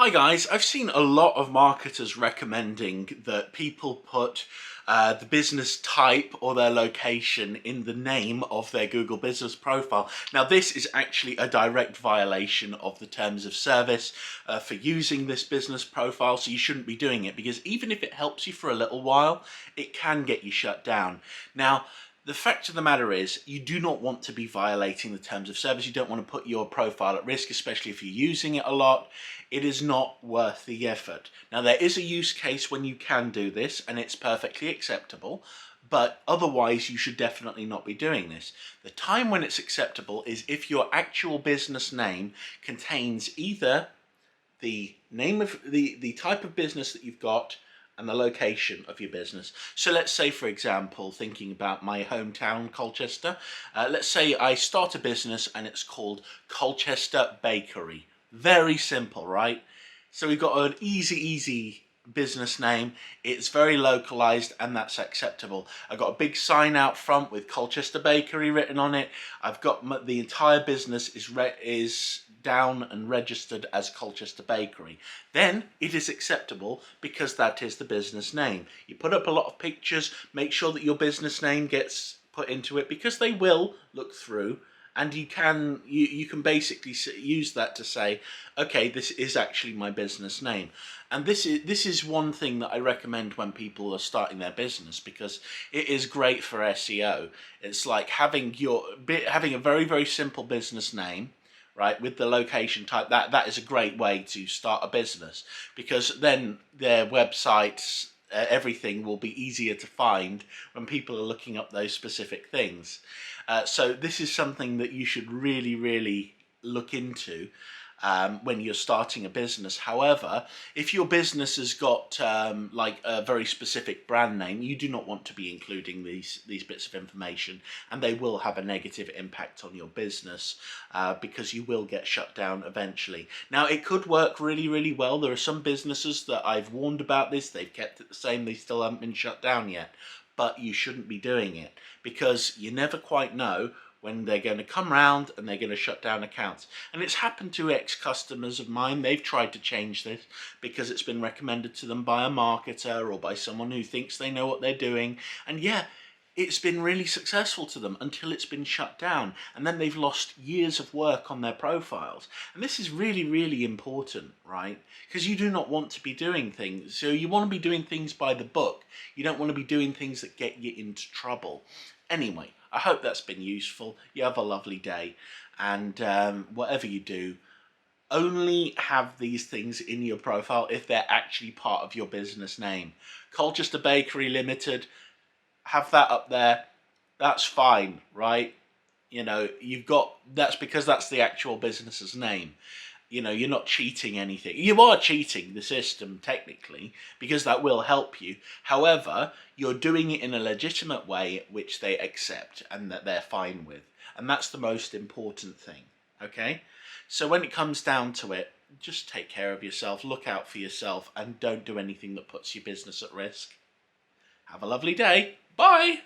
Hi guys, I've seen a lot of marketers recommending that people put the business type or their location in the name of their Google business profile. Now this is actually a direct violation of the terms of service for using this business profile, so you shouldn't be doing it, because even if it helps you for a little while, it can get you shut down. Now, the fact of the matter is, you do not want to be violating the terms of service. You don't want to put your profile at risk, especially if you're using it a lot. It is not worth the effort. Now, there is a use case when you can do this, and it's perfectly acceptable, but otherwise you should definitely not be doing this. The time when it's acceptable is if your actual business name contains either the name of the type of business that you've got and the location of your business. So let's say, for example, thinking about my hometown, Colchester, let's say I start a business and it's called Colchester Bakery. Very simple, right? So we've got an easy business name. It's very localized, and that's acceptable. I've got a big sign out front with Colchester Bakery written on it. I've got the entire business is down and registered as Colchester Bakery. Then it is acceptable because that is the business name. You put up a lot of pictures, make sure that your business name gets put into it, because they will look through. And you can basically use that to say, okay, this is actually my business name. And this is one thing that I recommend when people are starting their business, because it is great for SEO. It's like having a very simple business name, right, with the location type. That is a great way to start a business, because then their websites, everything will be easier to find when people are looking up those specific things. So this is something that you should really look into when you're starting a business. However, if your business has got like a very specific brand name, you do not want to be including these bits of information, and they will have a negative impact on your business because you will get shut down eventually. Now, it could work really well. There are some businesses that I've warned about this. They've kept it the same. They still haven't been shut down yet. But you shouldn't be doing it, because you never quite know when they're going to come round and they're going to shut down accounts. And it's happened to ex-customers of mine. They've tried to change this because it's been recommended to them by a marketer or by someone who thinks they know what they're doing. And yeah, it's been really successful to them until it's been shut down, and then they've lost years of work on their profiles. And this is really important, right? Because you do not want to be doing things. So you want to be doing things by the book. You don't want to be doing things that get you into trouble. Anyway, I hope that's been useful. You have a lovely day, and whatever you do, only have these things in your profile if they're actually part of your business name. Colchester Bakery Limited, have that up there. That's fine, right? You know, that's because that's the actual business's name. You know, you're not cheating anything. You are cheating the system technically, because that will help you. However, you're doing it in a legitimate way which they accept and that they're fine with. And that's the most important thing, okay? So when it comes down to it, just take care of yourself, look out for yourself, and don't do anything that puts your business at risk. Have a lovely day. Bye!